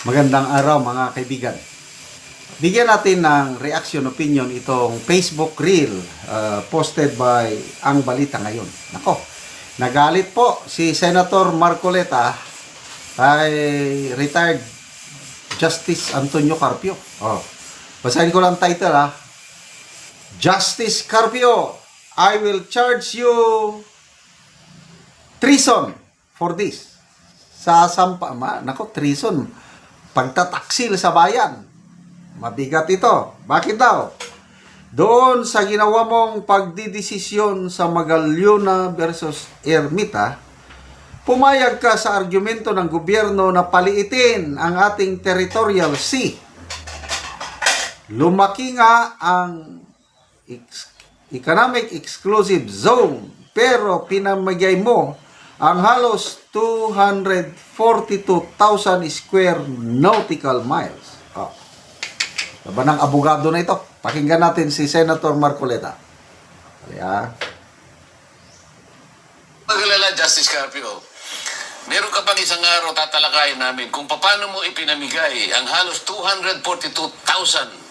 Magandang araw mga kaibigan. Bigyan natin ng reaction opinion itong Facebook Reel posted by Ang Balita Ngayon. Nako, nagalit po si Senator Marcoleta kay retired Justice Antonio Carpio. Basahin ko lang title ha. Justice Carpio, I will charge you treason for this. Nako, treason. Pagtataksil sa bayan. Mabigat ito. Bakit daw? Doon sa ginawa mong pagdidesisyon sa Magallona versus Ermita, pumayag ka sa argumento ng gobyerno na paliitin ang ating territorial sea. Lumaki nga ang economic exclusive zone, pero pinamigay mo ang halos 242,000 square nautical miles. Laban ng abogado na ito. Pakinggan natin si Senator Marcoleta. Kaya, Magalala, Justice Carpio, meron ka pang isang araw tatalakayin namin kung paano mo ipinamigay ang halos 242,000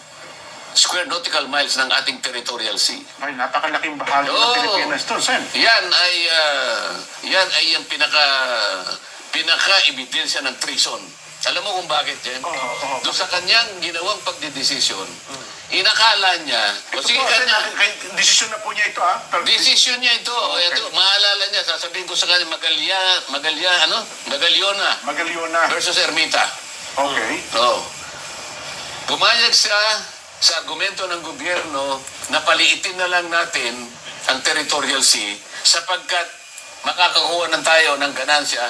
square nautical miles ng ating territorial sea. Ay, napakalaking bahagi ng Pilipinas to, Sen. Yan ay yung pinaka-ebidensya ng treason. Alam mo kung bakit, Jen? Doon sa kanyang ginawang pagdidesisyon, inakala niya, Desisyon na po niya ito, ha? desisyon niya ito. Ito, maalala niya, sasabihin ko sa kanya, Magallona versus Ermita. Okay. Pumayag siya sa argumento ng gobyerno na paliitin na lang natin ang territorial sea sapagkat makakakuha ng tayo ng ganansya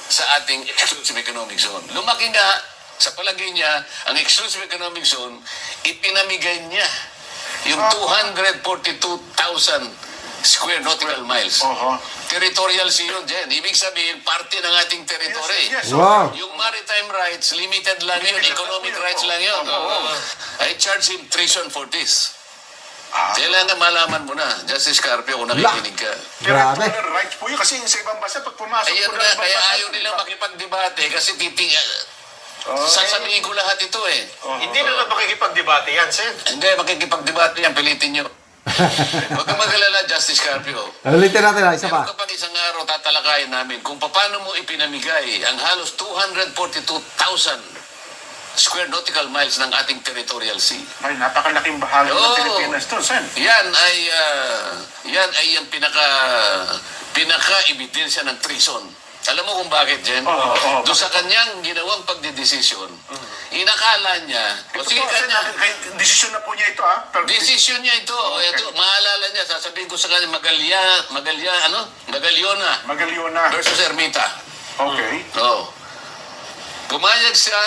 sa ating exclusive economic zone. Lumaki nga, sa palagay niya, ang exclusive economic zone, ipinamigay niya yung 242,000 square nautical miles. Territorial sea yun, Jen. Ibig sabihin, parte ng ating territory. Yes. wow. Yung maritime rights, limited lang yun. Economic rights lang yun. I charge him treason for this. Kailangan malaman mo na, Justice Carpio, kung nakikinig ka. Grabe. Territorial rights po yun kasi sa ibang bansa, pag pumasok Ayun po nga, ng kaya bansa, ayaw nilang makipagdebate kasi sasabihin ko lahat ito eh. Hindi na makikipagdebate yan, Sen. Hindi, makikipagdebate yan, pilitin nyo. Huwag kang mag-alala, Justice Carpio. ulitin natin ha, isa pa. Meron ka pang isang araw tatalakayin namin kung paano mo ipinamigay ang halos 242,000 square nautical miles ng ating territorial sea. Ay, napakalaking bahagi ng Pilipinas to, Sen. Yan ay yung pinaka-ebidensya ng treason. Alam mo kung bakit, Jen? Doon sa kanyang ginawang pagdidesisyon, inakala niya, Desisyon na po niya ito, ha? desisyon niya ito. Ito, maalala niya, sasabihin ko sa kanya, Magallona versus Ermita. Okay. Pumayag siya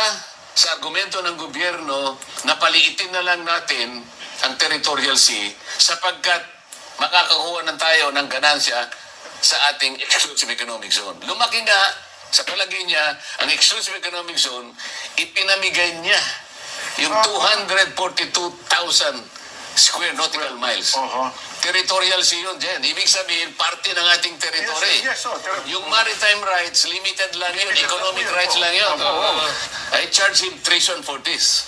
sa argumento ng gobyerno na paliitin na lang natin ang territorial sea sapagkat makakakuha ng tayo ng ganansya sa ating exclusive economic zone. Lumaki nga, sa palagay niya, ang exclusive economic zone, ipinamigay niya yung 242,000 square nautical miles. Territorial sea yun, Jen. Ibig sabihin, parte ng ating territory. Yes. Yung maritime rights, limited lang yun. Economic rights lang yun. I charge him treason for this.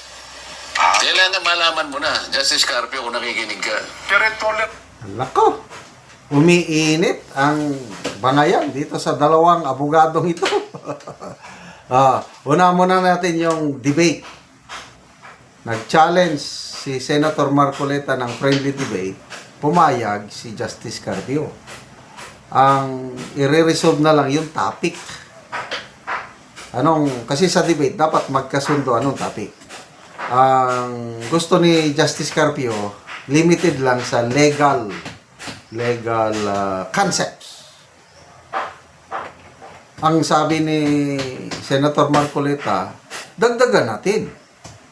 Kailangan malaman mo na, Justice Carpio, kung nakikinig ka. Territorial. Lako, umiinit ang bangayan dito sa dalawang abogadong ito. Una muna natin yung debate. Nag-challenge si Senator Marcoleta ng friendly debate. Pumayag si Justice Carpio. Ang i-resolve na lang yung topic. Kasi sa debate, dapat magkasundo anong topic. Ang gusto ni Justice Carpio, limited lang sa legal concepts. Ang sabi ni Senator Marcoleta, dagdagan natin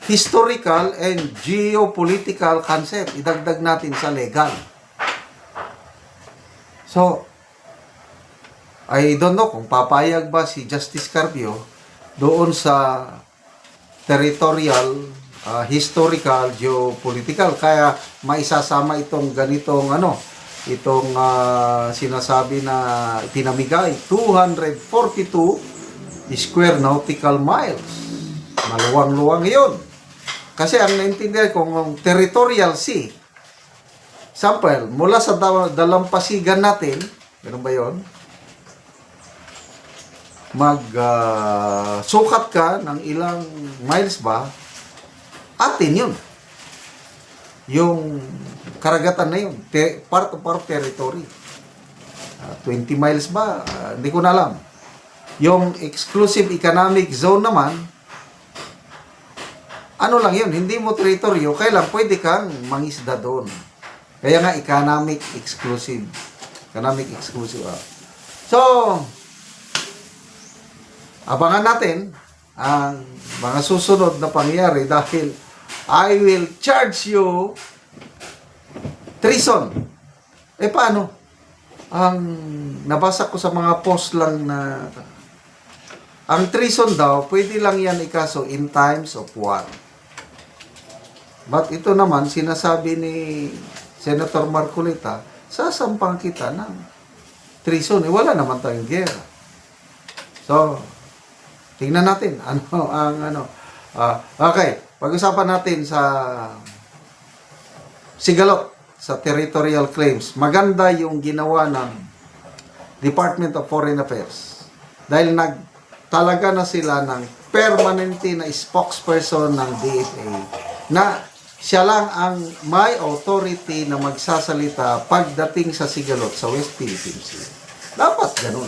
historical and geopolitical concept. Idagdag natin sa legal. So, I don't know kung papayag ba si Justice Carpio doon sa territorial, historical, geopolitical. Kaya maisasama itong ganitong itong sinasabi na pinamigay 242 square nautical miles. Maluwang-luwang yun. Kasi ang naintindihan ko, ang territorial sea, sample, mula sa dalampasigan natin, ganun ba yun? Sukat ka ng ilang miles ba, atin yun. Yung karagatan na yun, part of our territory. 20 miles ba? Hindi ko na alam. Yung exclusive economic zone naman, ano lang yun, hindi mo teritoryo, kailan pwede kang mangisda doon. Kaya nga, economic exclusive. Economic exclusive. So, abangan natin ang mga susunod na pangyayari dahil I will charge you treason. Paano? Ang nabasa ko sa mga post lang na ang treason daw, pwede lang yan ikaso in times of war. But ito naman, sinasabi ni Senator Marcolita, sasampang kita ng treason. Wala naman tayong gera. So, tingnan natin. Okay, pag-usapan natin sa Sigalot, sa territorial claims. Maganda yung ginawa ng Department of Foreign Affairs. Dahil talaga na sila ng permanente na spokesperson ng DFA na siya lang ang may authority na magsasalita pagdating sa Sigalot sa West Philippine Sea. Dapat ganun.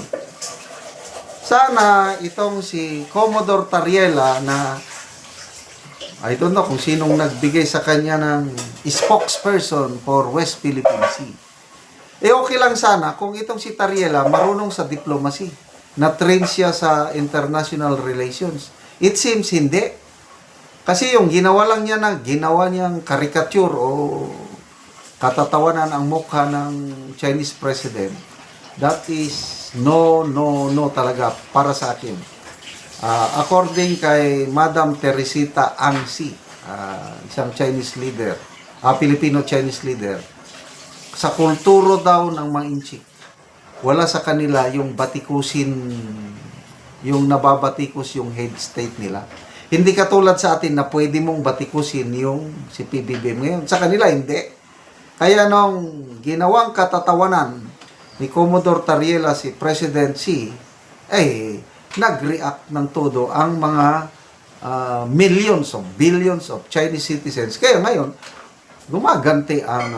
Sana itong si Commodore Tariela na I don't know kung sinong nagbigay sa kanya ng spokesperson for West Philippine Sea. Okay lang sana kung itong si Tariela marunong sa diplomacy. Na-train siya sa international relations. It seems hindi. Kasi yung ginawa niyang caricature o katatawanan ang mukha ng Chinese president, that is no talaga para sa akin. According kay Madam Teresita Angsi, isang Chinese leader, Filipino-Chinese leader, sa kulturo daw ng mga Inchik, wala sa kanila yung batikusin, yung nababatikos yung head state nila. Hindi katulad sa atin na pwede mong batikusin yung si PBBM ngayon. Sa kanila, hindi. Kaya nung ginawang katatawanan ni Commodore Tariela si President Xi, nag-react ng todo ang mga billions of Chinese citizens. Kaya ngayon, gumaganti ang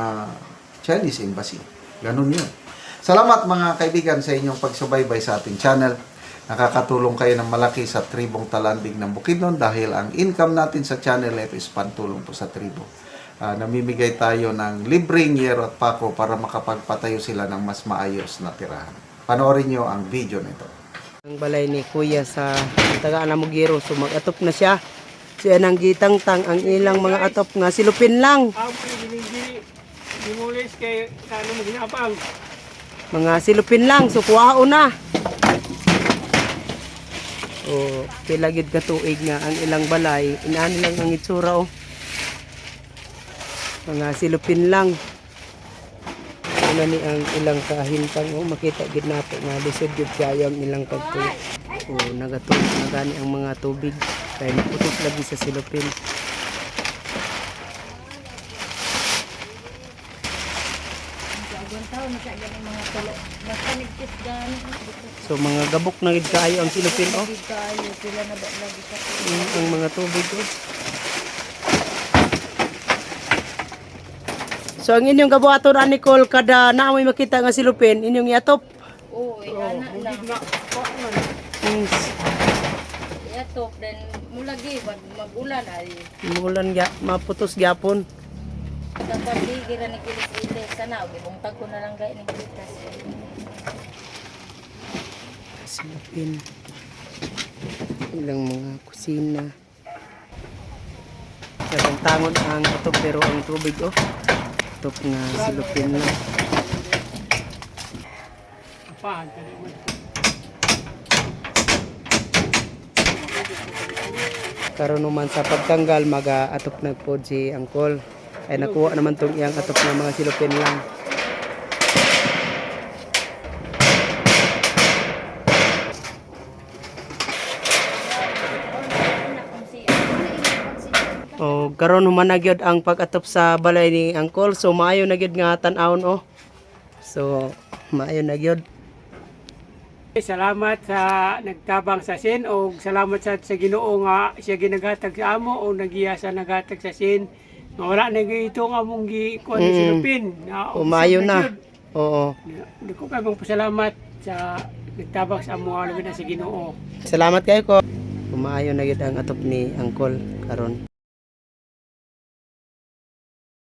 Chinese embassy. Ganun yun. Salamat mga kaibigan sa inyong pagsubaybay sa ating channel. Nakakatulong kayo ng malaki sa tribong Talandig ng Bukidnon dahil ang income natin sa channel is pantulong po sa tribo. Namimigay tayo ng libreng yero at pako para makapagpatayo sila ng mas maayos na tirahan. Panoorin nyo ang video nito. Ang balay ni Kuya sa tagaan na Mugiro, so mag-atop na siya. Siya nang gitangtang ang ilang mga atop nga silupin lang. Dimulis kay kano mo ginapang. Mga silupin lang, so kuwao na. O, pilagid ka tuig nga ang ilang balay, inaan lang ang itsura o. Mga silupin lang. Ano ni ang ilang kahintang o, makita gid nato nga lisod gid kayo ang ilang kadto. O, nagatulog na gani ang mga tubig kay naputok lagi sa silupin. So mga gabok na gid kaayo ang silupin oh. Ang mga tubig oh. So ang inyong gabuhaton ra Nicole kada naamoy makita nga silupin inyong iatop. Oo, ana na. Iatop then mulagi magulan ay. Mulan ga maputos gyapon. Dapat digira ni kilis-kilis sana og ibungtag ko na lang gay ni kilis. Silupin. Ilang mga kusina. Sabang tangon ang atop pero ang tubig oh. Atop nga silupin lang. Apaan? Karon naman sa pagtanggal maga-atop na po si Angkol. Ay nakuha naman tong iyang atop na mga silupin lang. O karon human na gyud ang pag-atop sa balay ni Uncle. So maayo na gyud nga tan-awon oh. So maayo na gyud. Salamat sa nagtabang sa sin o salamat sa Ginoo nga siya ginagatag sa amo o nagiya sa nagatag sa sin. Nga wala na ito nga mong gikuha ni silupin. Umayo na. Oo. Hindi ko kayo pasalamat sa nagtabang sa amo alamin na sa Ginoo. Salamat kayo ko. Umaayo na gyud ang atop ni Uncle karon.